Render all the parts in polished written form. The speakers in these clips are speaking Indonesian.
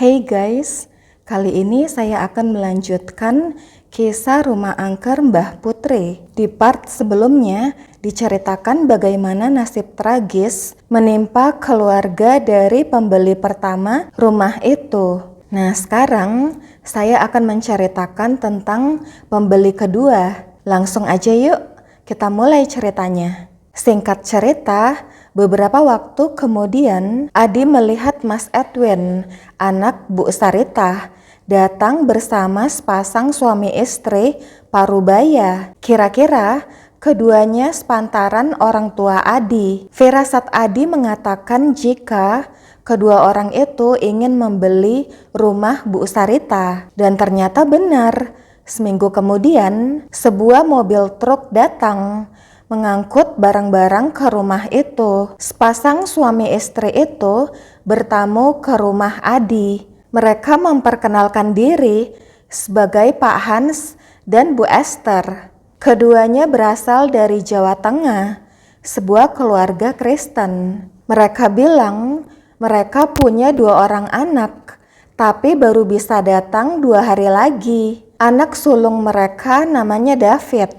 Hey guys, kali ini saya akan melanjutkan kisah rumah angker Mbah Putri. Di part sebelumnya diceritakan bagaimana nasib tragis menimpa keluarga dari pembeli pertama rumah itu. Nah, sekarang saya akan menceritakan tentang pembeli kedua. Langsung aja yuk, kita mulai ceritanya. Singkat cerita, beberapa waktu kemudian Adi melihat Mas Edwin, anak Bu Sarita, datang bersama sepasang suami istri parubaya. Kira-kira keduanya sepantaran orang tua Adi. Firasat Adi mengatakan jika kedua orang itu ingin membeli rumah Bu Sarita. Dan ternyata benar, seminggu kemudian sebuah mobil truk datang mengangkut barang-barang ke rumah itu. Sepasang suami istri itu bertamu ke rumah Adi. Mereka memperkenalkan diri sebagai Pak Hans dan Bu Esther. Keduanya berasal dari Jawa Tengah, sebuah keluarga Kristen. Mereka bilang mereka punya 2 orang anak, tapi baru bisa datang 2 hari lagi. Anak sulung mereka namanya David,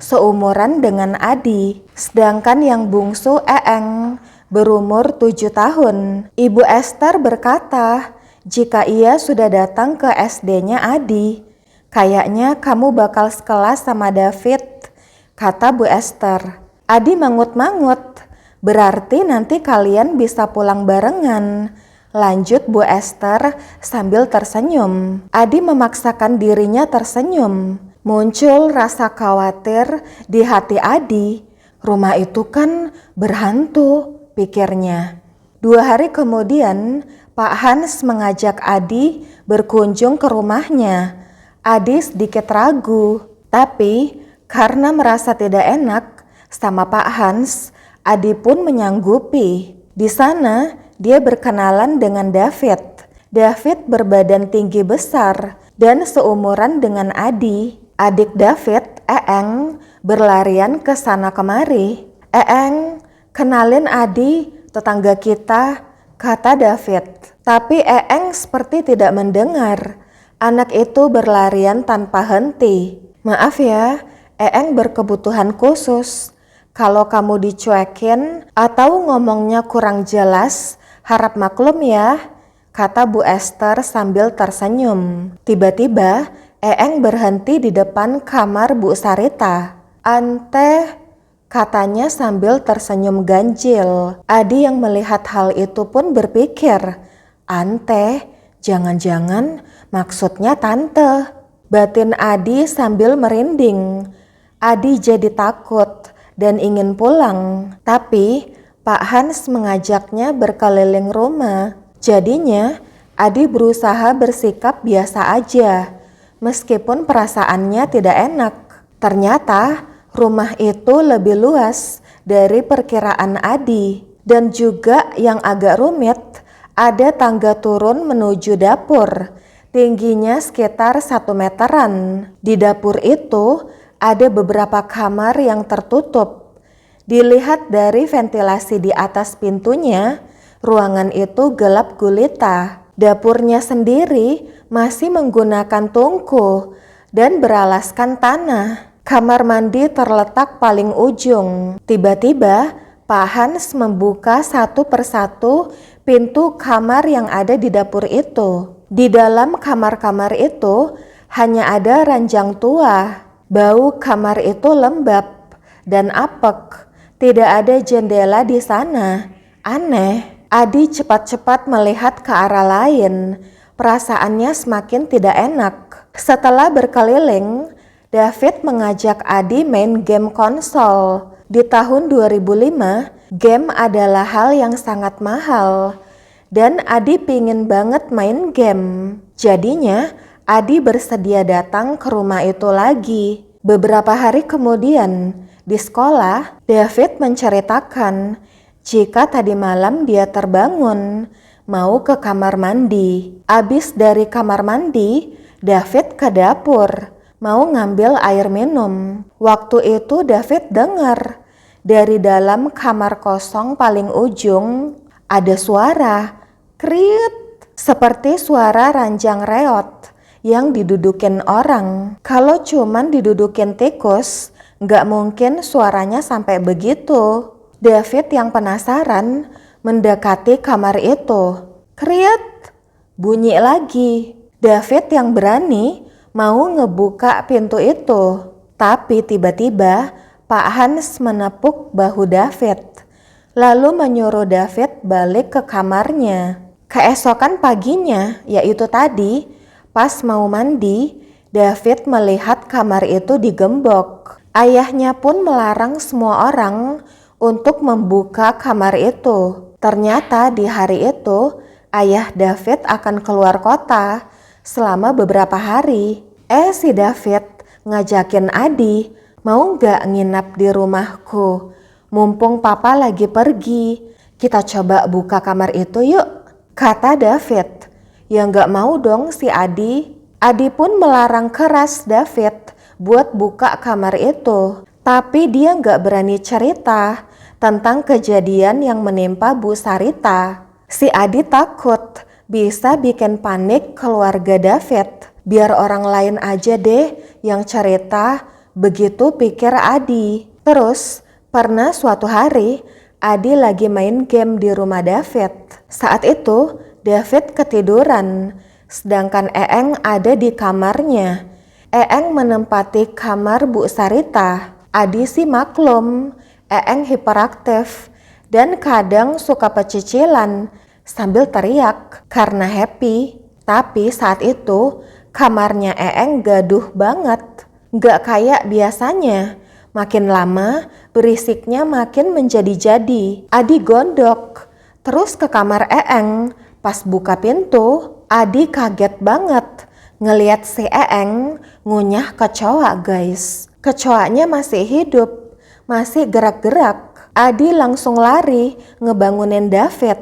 seumuran dengan Adi, sedangkan yang bungsu Eeng berumur 7 tahun. Ibu Esther berkata, jika ia sudah datang ke SD-nya Adi, kayaknya kamu bakal sekelas sama David, kata Bu Esther. Adi mangut-mangut, berarti nanti kalian bisa pulang barengan, lanjut Bu Esther sambil tersenyum. Adi memaksakan dirinya tersenyum. Muncul rasa khawatir di hati Adi. Rumah itu kan berhantu, pikirnya. 2 hari kemudian, Pak Hans mengajak Adi berkunjung ke rumahnya. Adi sedikit ragu, tapi karena merasa tidak enak sama Pak Hans, Adi pun menyanggupi. Di sana, dia berkenalan dengan David. David berbadan tinggi besar dan seumuran dengan Adi. Adik David, Eeng, berlarian ke sana kemari. Eeng, kenalin Adi, tetangga kita, kata David. Tapi Eeng seperti tidak mendengar. Anak itu berlarian tanpa henti. Maaf ya, Eeng berkebutuhan khusus. Kalau kamu dicuekin atau ngomongnya kurang jelas, harap maklum ya, kata Bu Esther sambil tersenyum. Tiba-tiba, Eeng berhenti di depan kamar Bu Sarita. Ante, katanya sambil tersenyum ganjil. Adi yang melihat hal itu pun berpikir, Ante, jangan-jangan maksudnya tante. Batin Adi sambil merinding. Adi jadi takut dan ingin pulang. Tapi Pak Hans mengajaknya berkeliling rumah. Jadinya Adi berusaha bersikap biasa aja. Meskipun perasaannya tidak enak. Ternyata rumah itu lebih luas dari perkiraan Adi. Dan juga yang agak rumit, ada tangga turun menuju dapur. Tingginya sekitar 1 meteran. Di dapur itu ada beberapa kamar yang tertutup. Dilihat dari ventilasi di atas pintunya, ruangan itu gelap gulita. Dapurnya sendiri masih menggunakan tungku dan beralaskan tanah. Kamar mandi terletak paling ujung. Tiba-tiba Pak Hans membuka satu persatu pintu kamar yang ada di dapur itu. Di dalam kamar-kamar itu hanya ada ranjang tua. Bau kamar itu lembab dan apek. Tidak ada jendela di sana. Aneh. Adi cepat-cepat melihat ke arah lain. Perasaannya semakin tidak enak. Setelah berkeliling, David mengajak Adi main game konsol. Di tahun 2005, game adalah hal yang sangat mahal. Dan Adi pingin banget main game. Jadinya, Adi bersedia datang ke rumah itu lagi. Beberapa hari kemudian, di sekolah, David menceritakan jika tadi malam dia terbangun, mau ke kamar mandi. Abis dari kamar mandi, David ke dapur, mau ngambil air minum. Waktu itu David dengar, dari dalam kamar kosong paling ujung, ada suara, krit. seperti suara ranjang reot yang didudukin orang. Kalau cuman didudukin tikus, nggak mungkin suaranya sampai begitu. David yang penasaran mendekati kamar itu. Kriet, bunyi lagi. David yang berani mau ngebuka pintu itu. Tapi tiba-tiba Pak Hans menepuk bahu David, lalu menyuruh David balik ke kamarnya. Keesokan paginya, yaitu tadi, pas mau mandi, David melihat kamar itu digembok. Ayahnya pun melarang semua orang untuk membuka kamar itu. Ternyata di hari itu, ayah David akan keluar kota selama beberapa hari. Si David ngajakin Adi, mau gak nginap di rumahku? Mumpung papa lagi pergi, kita coba buka kamar itu yuk, kata David. Ya gak mau dong si Adi. Adi pun melarang keras David buat buka kamar itu. Tapi dia gak berani cerita tentang kejadian yang menimpa Bu Sarita. Si Adi takut bisa bikin panik keluarga David. Biar orang lain aja deh yang cerita, begitu pikir Adi. Terus pernah suatu hari Adi lagi main game di rumah David. Saat itu David ketiduran, sedangkan Eeng ada di kamarnya. Eeng menempati kamar Bu Sarita. Adi sih maklum, Eeng hiperaktif dan kadang suka pecicilan sambil teriak karena happy. Tapi saat itu kamarnya Eeng gaduh banget, gak kayak biasanya. Makin lama berisiknya makin menjadi-jadi. Adi gondok terus ke kamar Eeng. Pas buka pintu, Adi kaget banget ngeliat si Eeng ngunyah kecoa guys. Kecoanya masih hidup, masih gerak-gerak. Adi langsung lari ngebangunin David.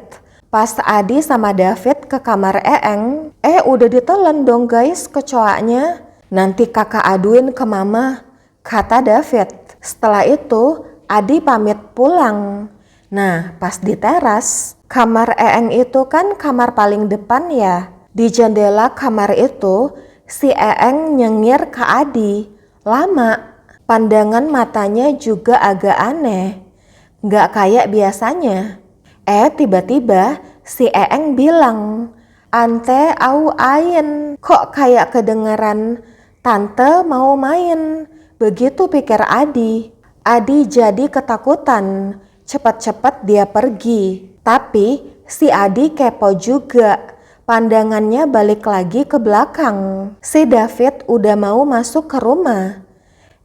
Pas Adi sama David ke kamar Eeng, udah ditelan dong guys kecoanya. Nanti kakak aduin ke mama, kata David. Setelah itu Adi pamit pulang. Nah pas di teras, kamar Eeng itu kan kamar paling depan ya. Di jendela kamar itu si Eeng nyengir ke Adi. Lama, pandangan matanya juga agak aneh, gak kayak biasanya. Tiba-tiba si Eeng bilang, "Ante au ain." Kok kayak kedengeran tante mau main. Begitu pikir Adi. Adi jadi ketakutan. Cepat-cepat dia pergi. Tapi si Adi kepo juga. Pandangannya balik lagi ke belakang. Si David udah mau masuk ke rumah.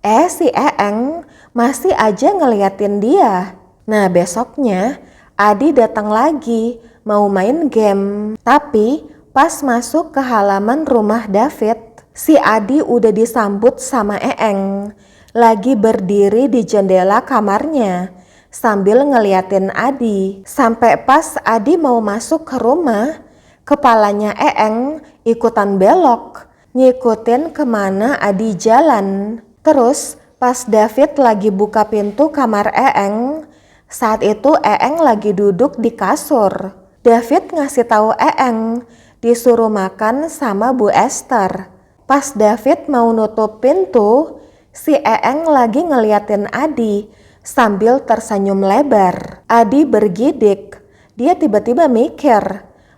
Si Eeng masih aja ngeliatin dia. Nah besoknya Adi datang lagi mau main game. Tapi pas masuk ke halaman rumah David, si Adi udah disambut sama Eeng. Lagi berdiri di jendela kamarnya sambil ngeliatin Adi. Sampai pas Adi mau masuk ke rumah, kepalanya Eeng ikutan belok, ngikutin kemana Adi jalan. Terus pas David lagi buka pintu kamar Eeng, saat itu Eeng lagi duduk di kasur. David ngasih tahu Eeng disuruh makan sama Bu Esther. Pas David mau nutup pintu, si Eeng lagi ngeliatin Adi sambil tersenyum lebar. Adi bergidik. Dia tiba-tiba mikir,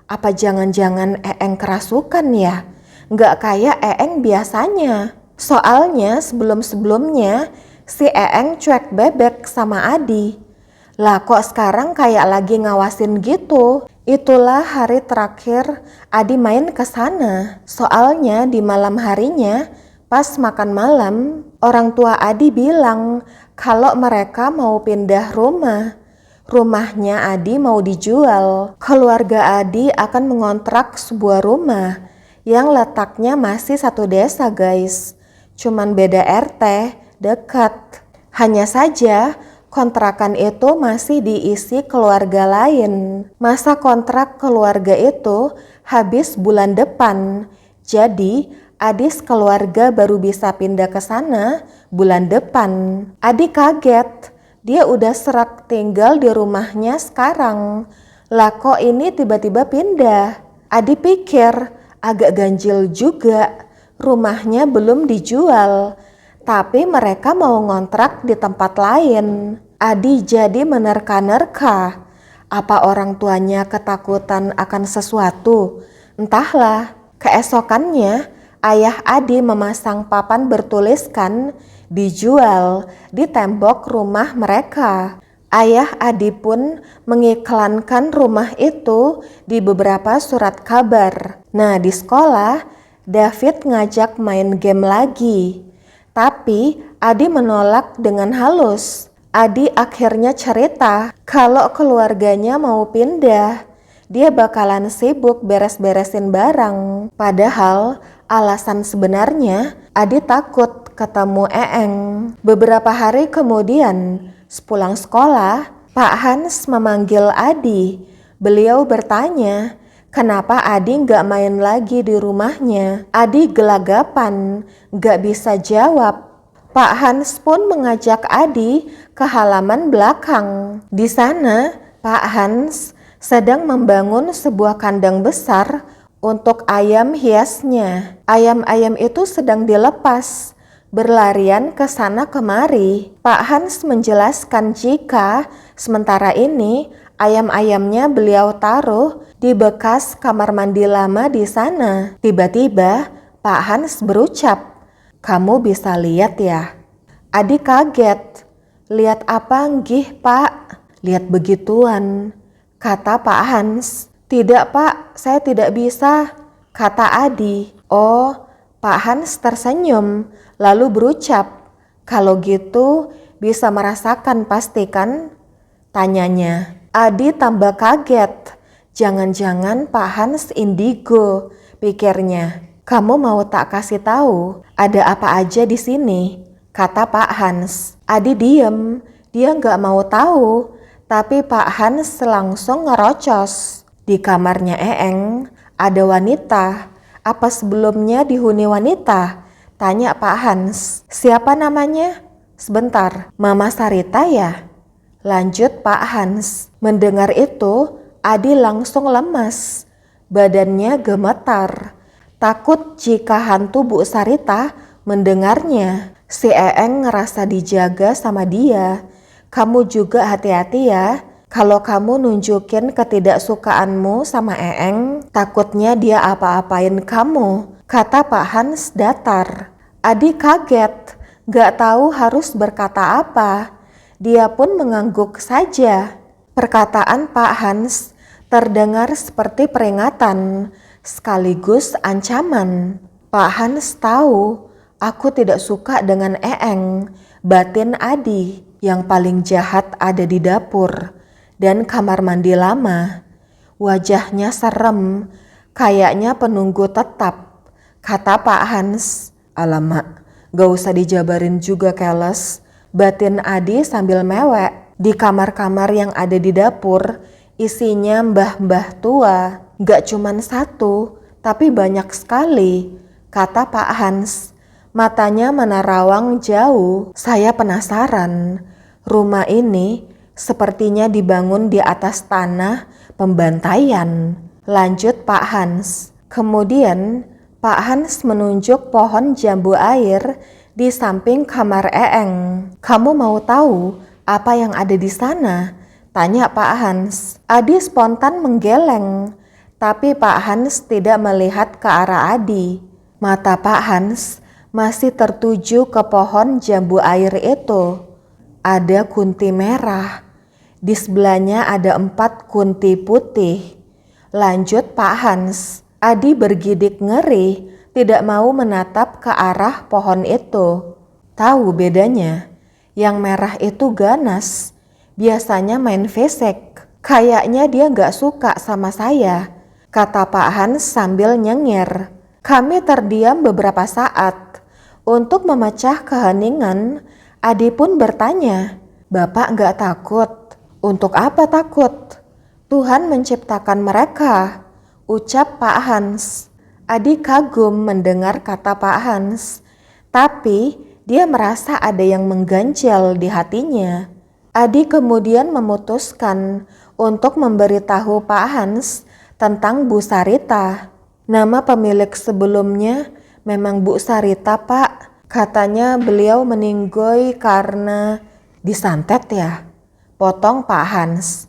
apa jangan-jangan Eeng kerasukan ya? Nggak kayak Eeng biasanya. Soalnya sebelum-sebelumnya si Eeng cuek bebek sama Adi. Lah kok sekarang kayak lagi ngawasin gitu. Itulah hari terakhir Adi main ke sana. Soalnya di malam harinya pas makan malam, orang tua Adi bilang kalau mereka mau pindah rumah. Rumahnya Adi mau dijual. Keluarga Adi akan mengontrak sebuah rumah yang letaknya masih satu desa guys. Cuman beda RT, dekat. Hanya saja kontrakan itu masih diisi keluarga lain. Masa kontrak keluarga itu habis bulan depan. Jadi Adi keluarga baru bisa pindah ke sana bulan depan. Adi kaget. Dia udah serak tinggal di rumahnya sekarang. Lah kok ini tiba-tiba pindah? Adi pikir agak ganjil juga, rumahnya belum dijual, tapi mereka mau ngontrak di tempat lain. Adi jadi menerka-nerka. Apa orang tuanya ketakutan akan sesuatu? Entahlah. Keesokannya, ayah Adi memasang papan bertuliskan dijual di tembok rumah mereka. Ayah Adi pun mengiklankan rumah itu di beberapa surat kabar. Nah, di sekolah, David ngajak main game lagi. Tapi Adi menolak dengan halus. Adi akhirnya cerita kalau keluarganya mau pindah. Dia bakalan sibuk beres-beresin barang. Padahal alasan sebenarnya Adi takut ketemu Eeng. Beberapa hari kemudian, sepulang sekolah, Pak Hans memanggil Adi. Beliau bertanya, kenapa Adi nggak main lagi di rumahnya? Adi gelagapan, nggak bisa jawab. Pak Hans pun mengajak Adi ke halaman belakang. Di sana, Pak Hans sedang membangun sebuah kandang besar untuk ayam hiasnya. Ayam-ayam itu sedang dilepas, berlarian ke sana kemari. Pak Hans menjelaskan jika sementara ini ayam-ayamnya beliau taruh di bekas kamar mandi lama di sana. Tiba-tiba Pak Hans berucap, "Kamu bisa lihat ya?" Adi kaget. "Lihat apa nggih, Pak?" "Lihat begituan," kata Pak Hans. "Tidak, Pak, saya tidak bisa," kata Adi. Oh, Pak Hans tersenyum lalu berucap, "Kalau gitu bisa merasakan pasti kan?" tanyanya. Adi tambah kaget. Jangan-jangan Pak Hans indigo, pikirnya. "Kamu mau tak kasih tahu ada apa aja di sini?" kata Pak Hans. Adi diem, dia nggak mau tahu. Tapi Pak Hans langsung ngerocos. "Di kamarnya Eeng ada wanita. Apa sebelumnya dihuni wanita?" tanya Pak Hans. "Siapa namanya?" "Sebentar, Mama Sarita ya?" lanjut Pak Hans. Mendengar itu, Adi langsung lemas. Badannya gemetar. Takut jika hantu Bu Sarita mendengarnya. Si Eeng ngerasa dijaga sama dia. "Kamu juga hati-hati ya. Kalau kamu nunjukin ketidaksukaanmu sama Eeng, takutnya dia apa-apain kamu," kata Pak Hans datar. Adi kaget, gak tahu harus berkata apa. Dia pun mengangguk saja. Perkataan Pak Hans terdengar seperti peringatan, sekaligus ancaman. Pak Hans tahu, aku tidak suka dengan Eeng, batin Adi. Yang paling jahat ada di dapur dan kamar mandi lama. Wajahnya serem, kayaknya penunggu tetap, kata Pak Hans. "Alamak, gak usah dijabarin juga keles," batin Adi sambil mewek. Di kamar-kamar yang ada di dapur, isinya mbah-mbah tua. Gak cuman satu, tapi banyak sekali, kata Pak Hans. Matanya menerawang jauh. "Saya penasaran. Rumah ini sepertinya dibangun di atas tanah pembantaian," lanjut Pak Hans. Kemudian Pak Hans menunjuk pohon jambu air di samping kamar Eeng. "Kamu mau tahu apa yang ada di sana?" tanya Pak Hans. Adi spontan menggeleng, tapi Pak Hans tidak melihat ke arah Adi. Mata Pak Hans masih tertuju ke pohon jambu air itu. Ada kunti merah. Di sebelahnya ada 4 kunti putih. Lanjut Pak Hans. Adi bergidik ngeri, tidak mau menatap ke arah pohon itu. Tahu bedanya? Yang merah itu ganas. Biasanya main fisik. Kayaknya dia gak suka sama saya, kata Pak Hans sambil nyengir. Kami terdiam beberapa saat. Untuk memecah keheningan, Adi pun bertanya, "Bapak gak takut?" "Untuk apa takut? Tuhan menciptakan mereka," ucap Pak Hans. Adi kagum mendengar kata Pak Hans, tapi dia merasa ada yang mengganjal di hatinya. Adi kemudian memutuskan untuk memberitahu Pak Hans tentang Bu Sarita. Nama pemilik sebelumnya memang Bu Sarita, Pak. Katanya beliau meninggoy karena disantet ya? Potong Pak Hans.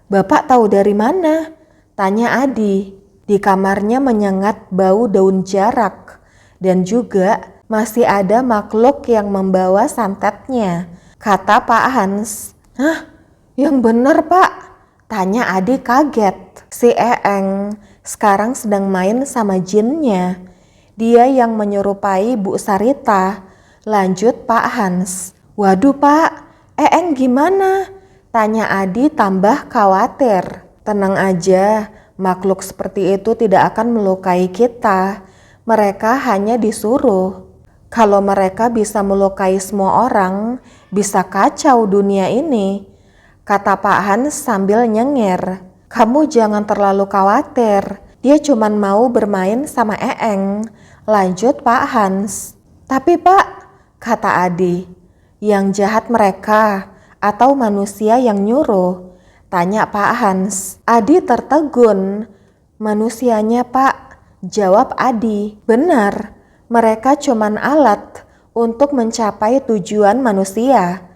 Bapak tahu dari mana? Tanya Adi. Di kamarnya menyengat bau daun jarak. Dan juga masih ada makhluk yang membawa santetnya, kata Pak Hans. Hah? Yang bener Pak? Tanya Adi kaget. Si Eeng sekarang sedang main sama jinnya. Dia yang menyerupai Bu Sarita. Lanjut Pak Hans. Waduh Pak, Eeng gimana? Tanya Adi tambah khawatir. Tenang aja, makhluk seperti itu tidak akan melukai kita. Mereka hanya disuruh. Kalau mereka bisa melukai semua orang, bisa kacau dunia ini, kata Pak Hans sambil nyengir. Kamu jangan terlalu khawatir, dia cuma mau bermain sama Eeng, lanjut Pak Hans. Tapi Pak, kata Adi, yang jahat mereka atau manusia yang nyuruh? Tanya Pak Hans. Adi tertegun. Manusianya Pak, jawab Adi. Benar, mereka cuman alat untuk mencapai tujuan manusia.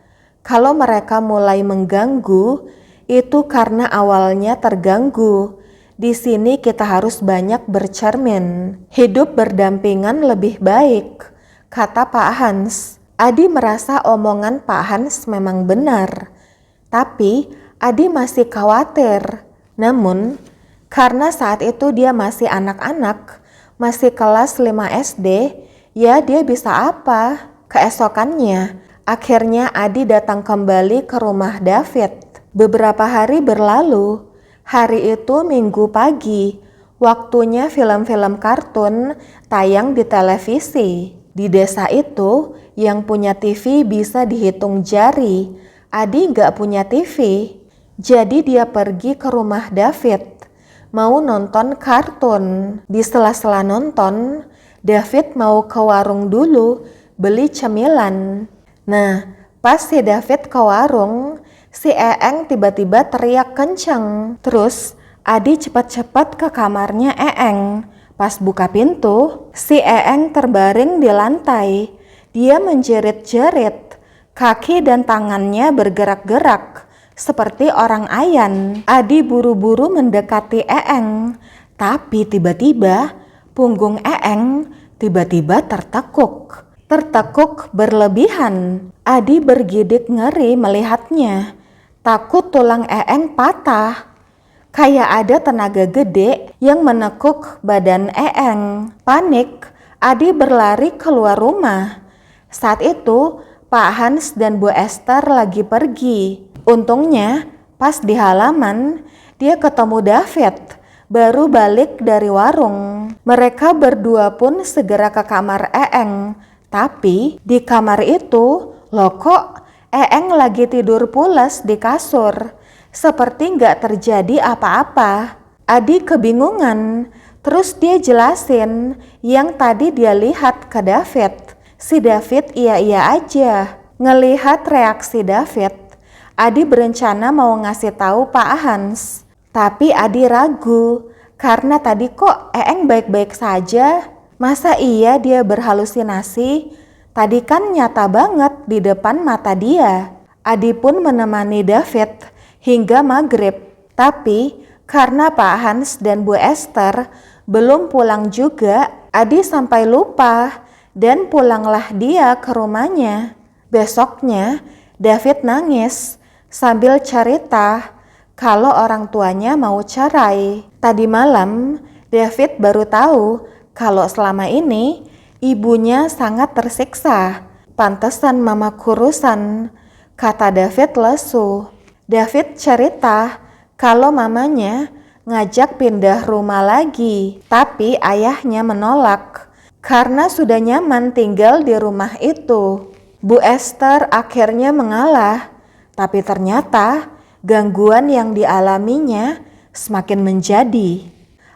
Kalau mereka mulai mengganggu, itu karena awalnya terganggu. Di sini kita harus banyak bercermin. Hidup berdampingan lebih baik, kata Pak Hans. Adi merasa omongan Pak Hans memang benar. Tapi Adi masih khawatir. Namun, karena saat itu dia masih anak-anak, masih kelas 5 SD, ya dia bisa apa? Keesokannya, akhirnya Adi datang kembali ke rumah David. Beberapa hari berlalu. Hari itu Minggu pagi. Waktunya film-film kartun tayang di televisi. Di desa itu, yang punya TV bisa dihitung jari. Adi gak punya TV. Jadi dia pergi ke rumah David. Mau nonton kartun. Di sela-sela nonton, David mau ke warung dulu beli cemilan. Nah, pas si David ke warung, si Eeng tiba-tiba teriak kencang. Terus Adi cepat-cepat ke kamarnya Eeng. Pas buka pintu, si Eeng terbaring di lantai. Dia menjerit-jerit. Kaki dan tangannya bergerak-gerak seperti orang ayan. Adi buru-buru mendekati Eeng, tapi tiba-tiba punggung Eeng tiba-tiba tertekuk. Tertekuk berlebihan. Adi bergidik ngeri melihatnya. Takut tulang Eeng patah. Kayak ada tenaga gede yang menekuk badan Eeng. Panik, Adi berlari keluar rumah. Saat itu Pak Hans dan Bu Esther lagi pergi. Untungnya pas di halaman dia ketemu David, baru balik dari warung. Mereka berdua pun segera ke kamar Eeng. Tapi di kamar itu, loh kok Eeng lagi tidur pulas di kasur. Seperti gak terjadi apa-apa. Adi kebingungan. Terus dia jelasin yang tadi dia lihat ke David. Si David iya-iya aja. Ngelihat reaksi David, Adi berencana mau ngasih tahu Pak Hans. Tapi Adi ragu, karena tadi kok Eeng baik-baik saja. Masa iya dia berhalusinasi? Tadi kan nyata banget di depan mata dia. Adi pun menemani David hingga maghrib. Tapi karena Pak Hans dan Bu Esther belum pulang juga, Adi sampai lupa dan pulanglah dia ke rumahnya. Besoknya David nangis sambil cerita kalau orang tuanya mau cerai. Tadi malam David baru tahu kalau selama ini ibunya sangat tersiksa. Pantesan mama kurusan, kata David lesu. David cerita kalau mamanya ngajak pindah rumah lagi, tapi ayahnya menolak karena sudah nyaman tinggal di rumah itu. Bu Esther akhirnya mengalah, tapi ternyata gangguan yang dialaminya semakin menjadi.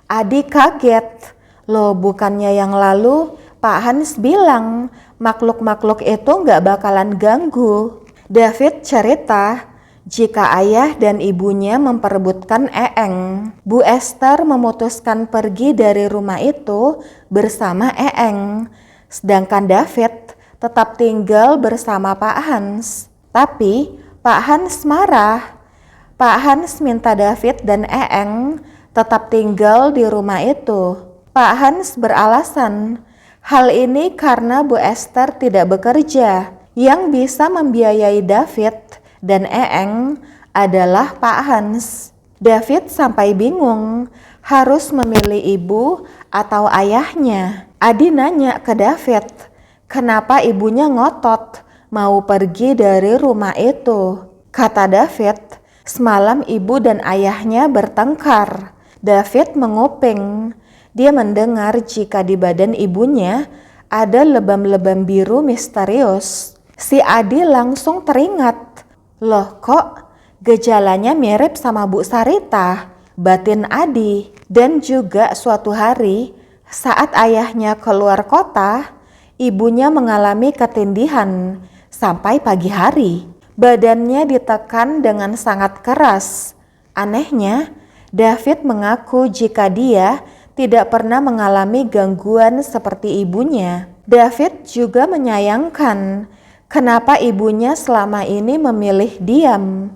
Adi kaget, loh bukannya yang lalu Pak Hans bilang makhluk-makhluk itu gak bakalan ganggu. David cerita, jika ayah dan ibunya memperebutkan Eeng. Bu Esther memutuskan pergi dari rumah itu bersama Eeng, sedangkan David tetap tinggal bersama Pak Hans. Tapi Pak Hans marah. Pak Hans minta David dan Eeng tetap tinggal di rumah itu. Pak Hans beralasan, hal ini karena Bu Esther tidak bekerja. Yang bisa membiayai David dan Eeng adalah Pak Hans. David sampai bingung harus memilih ibu atau ayahnya. Adi nanya ke David, kenapa ibunya ngotot mau pergi dari rumah itu. Kata David, semalam ibu dan ayahnya bertengkar. David menguping. Dia mendengar jika di badan ibunya ada lebam-lebam biru misterius. Si Adi langsung teringat. Loh kok gejalanya mirip sama Bu Sarita, batin Adi. Dan juga suatu hari saat ayahnya keluar kota, ibunya mengalami ketindihan sampai pagi hari. Badannya ditekan dengan sangat keras. Anehnya, David mengaku jika dia tidak pernah mengalami gangguan seperti ibunya. David juga menyayangkan kenapa ibunya selama ini memilih diam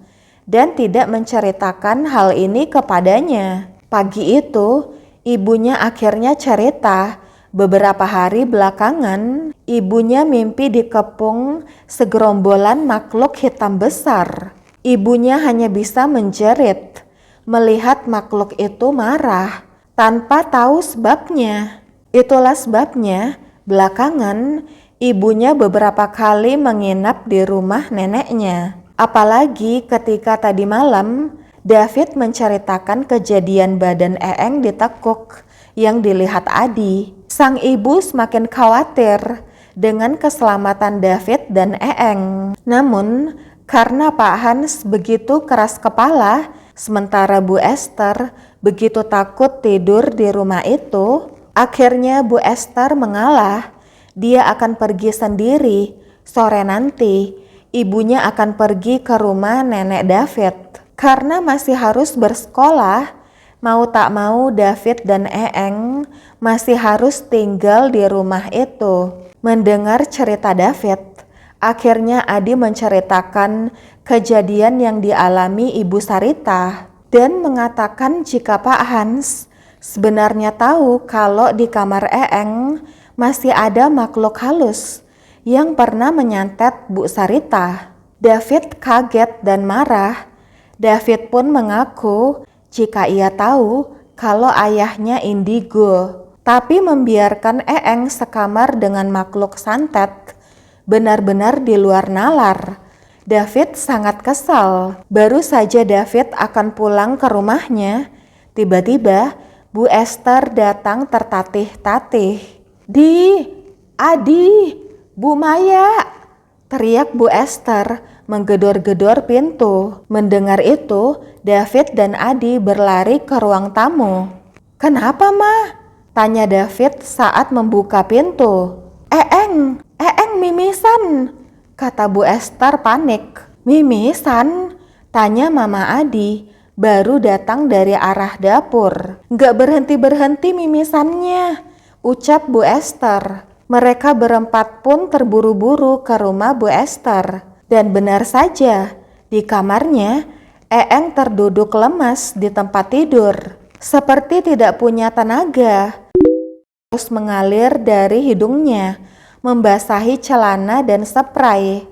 dan tidak menceritakan hal ini kepadanya. Pagi itu, ibunya akhirnya cerita beberapa hari belakangan ibunya mimpi dikepung segerombolan makhluk hitam besar. Ibunya hanya bisa menjerit melihat makhluk itu marah tanpa tahu sebabnya. Itulah sebabnya belakangan ibunya beberapa kali menginap di rumah neneknya. Apalagi ketika tadi malam David menceritakan kejadian badan Eeng ditekuk yang dilihat Adi. Sang ibu semakin khawatir dengan keselamatan David dan Eeng. Namun karena Pak Hans begitu keras kepala, sementara Bu Esther begitu takut tidur di rumah itu, akhirnya Bu Esther mengalah. Dia akan pergi sendiri. Sore nanti, ibunya akan pergi ke rumah nenek David. Karena masih harus bersekolah, mau tak mau David dan Eeng masih harus tinggal di rumah itu. Mendengar cerita David, akhirnya Adi menceritakan kejadian yang dialami Ibu Sarita dan mengatakan jika Pak Hans sebenarnya tahu kalau di kamar Eeng masih ada makhluk halus yang pernah menyantet Bu Sarita. David kaget dan marah. David pun mengaku jika ia tahu kalau ayahnya indigo, tapi membiarkan Eeng sekamar dengan makhluk santet benar-benar di luar nalar. David sangat kesal. Baru saja David akan pulang ke rumahnya, tiba-tiba Bu Esther datang tertatih-tatih. Adi, Bu Maya, teriak Bu Esther menggedor-gedor pintu. Mendengar itu, David dan Adi berlari ke ruang tamu. Kenapa, Ma? Tanya David saat membuka pintu. Eeng mimisan, kata Bu Esther panik. Mimisan? Tanya Mama Adi, baru datang dari arah dapur. Gak berhenti-berhenti mimisannya, ucap Bu Esther. Mereka berempat pun terburu-buru ke rumah Bu Esther. Dan benar saja, di kamarnya Eeng terduduk lemas di tempat tidur, seperti tidak punya tenaga. Terus mengalir dari hidungnya, membasahi celana dan spray.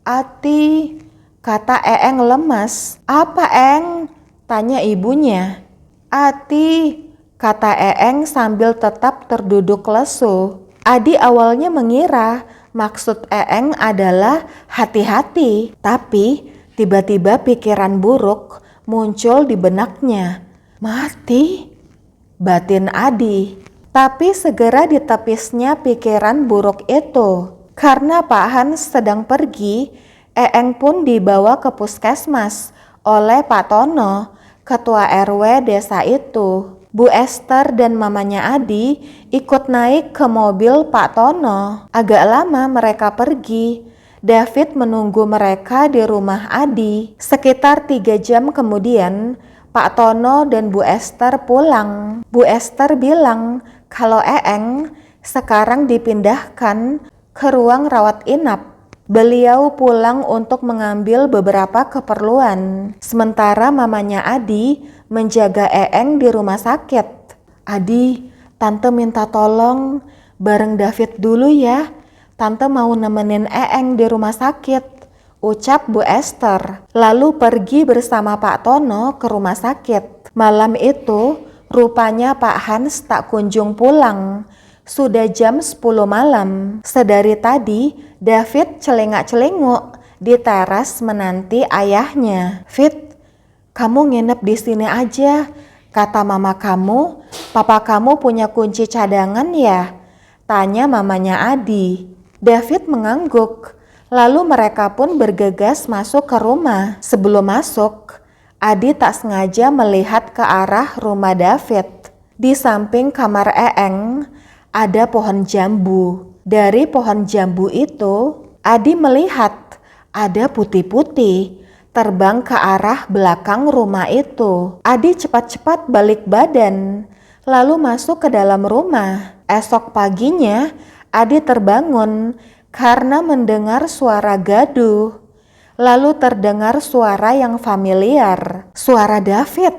Ati, kata Eeng lemas. Apa, Eng? Tanya ibunya. Ati, kata Eeng sambil tetap terduduk lesu. Adi awalnya mengira maksud Eeng adalah hati-hati, tapi tiba-tiba pikiran buruk muncul di benaknya. Mati? Batin Adi. Tapi segera ditepisnya pikiran buruk itu. Karena Pak Hans sedang pergi, Eeng pun dibawa ke puskesmas oleh Pak Tono, ketua RW desa itu. Bu Esther dan mamanya Adi ikut naik ke mobil Pak Tono. Agak lama mereka pergi David menunggu mereka di rumah Adi. Sekitar 3 jam kemudian, Pak Tono dan Bu Esther pulang. Bu Esther bilang kalau Eeng sekarang dipindahkan ke ruang rawat inap. Beliau pulang untuk mengambil beberapa keperluan. Sementara mamanya Adi menjaga Eeng di rumah sakit. Adi, Tante minta tolong bareng David dulu ya. Tante mau nemenin Eeng di rumah sakit, ucap Bu Esther. Lalu pergi bersama Pak Tono ke rumah sakit. Malam itu, rupanya Pak Hans tak kunjung pulang. Sudah jam 10 malam. Sedari tadi, David celengak-celenguk di teras menanti ayahnya. Fit, kamu nginep di sini aja. Kata mama kamu, papa kamu punya kunci cadangan ya? Tanya mamanya Adi. David mengangguk. Lalu mereka pun bergegas masuk ke rumah. Sebelum masuk, Adi tak sengaja melihat ke arah rumah David. Di samping kamar Eeng ada pohon jambu. Dari pohon jambu itu, Adi melihat ada putih-putih terbang ke arah belakang rumah itu. Adi cepat-cepat balik badan, lalu masuk ke dalam rumah. Esok paginya, Adi terbangun karena mendengar suara gaduh. Lalu terdengar suara yang familiar, suara David.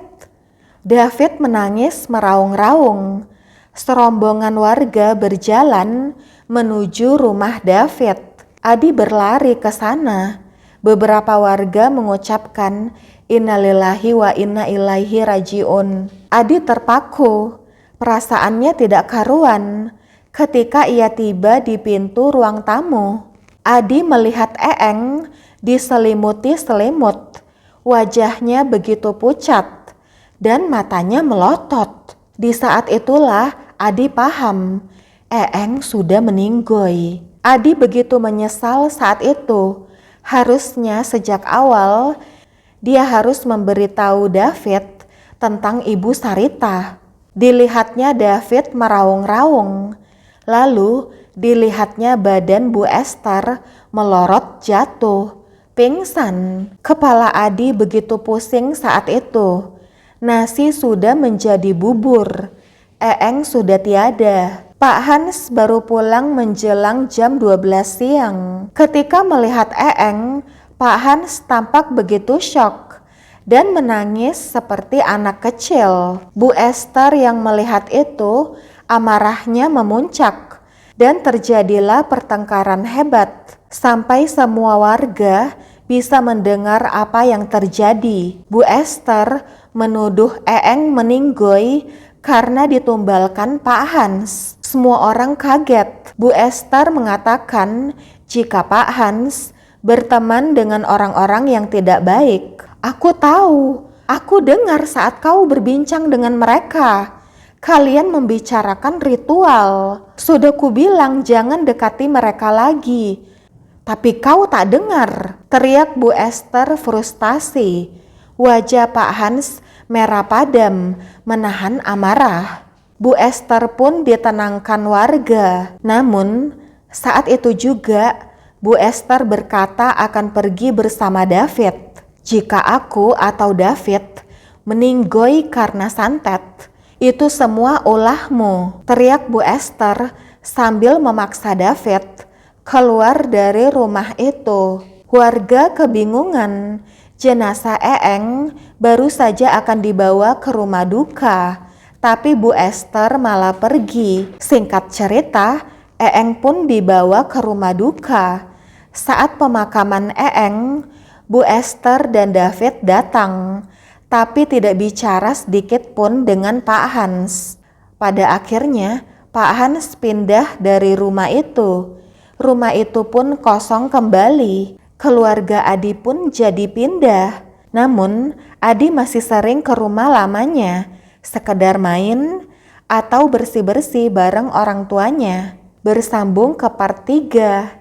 David menangis meraung-raung. Serombongan warga berjalan menuju rumah David. Adi berlari ke sana. Beberapa warga mengucapkan innalillahi wa inna ilaihi rajiun. Adi terpaku. Perasaannya tidak karuan. Ketika ia tiba di pintu ruang tamu, Adi melihat Eeng diselimuti selimut. Wajahnya begitu pucat dan matanya melotot. Di saat itulah Adi paham Eeng sudah meninggoy. Adi begitu menyesal saat itu. Harusnya sejak awal dia harus memberitahu David tentang Ibu Sarita. Dilihatnya David meraung-raung. Lalu dilihatnya badan Bu Esther melorot jatuh, pingsan. Kepala Adi begitu pusing saat itu. Nasi sudah menjadi bubur. Eeng sudah tiada. Pak Hans baru pulang menjelang jam 12 siang. Ketika melihat Eeng, Pak Hans tampak begitu syok dan menangis seperti anak kecil. Bu Esther yang melihat itu, amarahnya memuncak dan terjadilah pertengkaran hebat sampai semua warga bisa mendengar apa yang terjadi. Bu Esther menuduh Eeng meninggoy karena ditumbalkan Pak Hans. Semua orang kaget. Bu Esther mengatakan jika Pak Hans berteman dengan orang-orang yang tidak baik. Aku tahu, aku dengar saat kau berbincang dengan mereka. Kalian membicarakan ritual. Sudah kubilang jangan dekati mereka lagi. Tapi kau tak dengar, teriak Bu Esther frustasi. Wajah Pak Hans merah padam, menahan amarah. Bu Esther pun ditenangkan warga. Namun, saat itu juga Bu Esther berkata akan pergi bersama David. Jika aku atau David meninggoy karena santet, itu semua ulahmu, teriak Bu Esther sambil memaksa David keluar dari rumah itu. Warga kebingungan. Jenazah Eeng baru saja akan dibawa ke rumah duka, tapi Bu Esther malah pergi. Singkat cerita, Eeng pun dibawa ke rumah duka. Saat pemakaman Eeng, Bu Esther dan David datang, tapi tidak bicara sedikit pun dengan Pak Hans. Pada akhirnya, Pak Hans pindah dari rumah itu. Rumah itu pun kosong kembali. Keluarga Adi pun jadi pindah. Namun, Adi masih sering ke rumah lamanya, sekedar main atau bersih-bersih bareng orang tuanya. Bersambung ke part 3.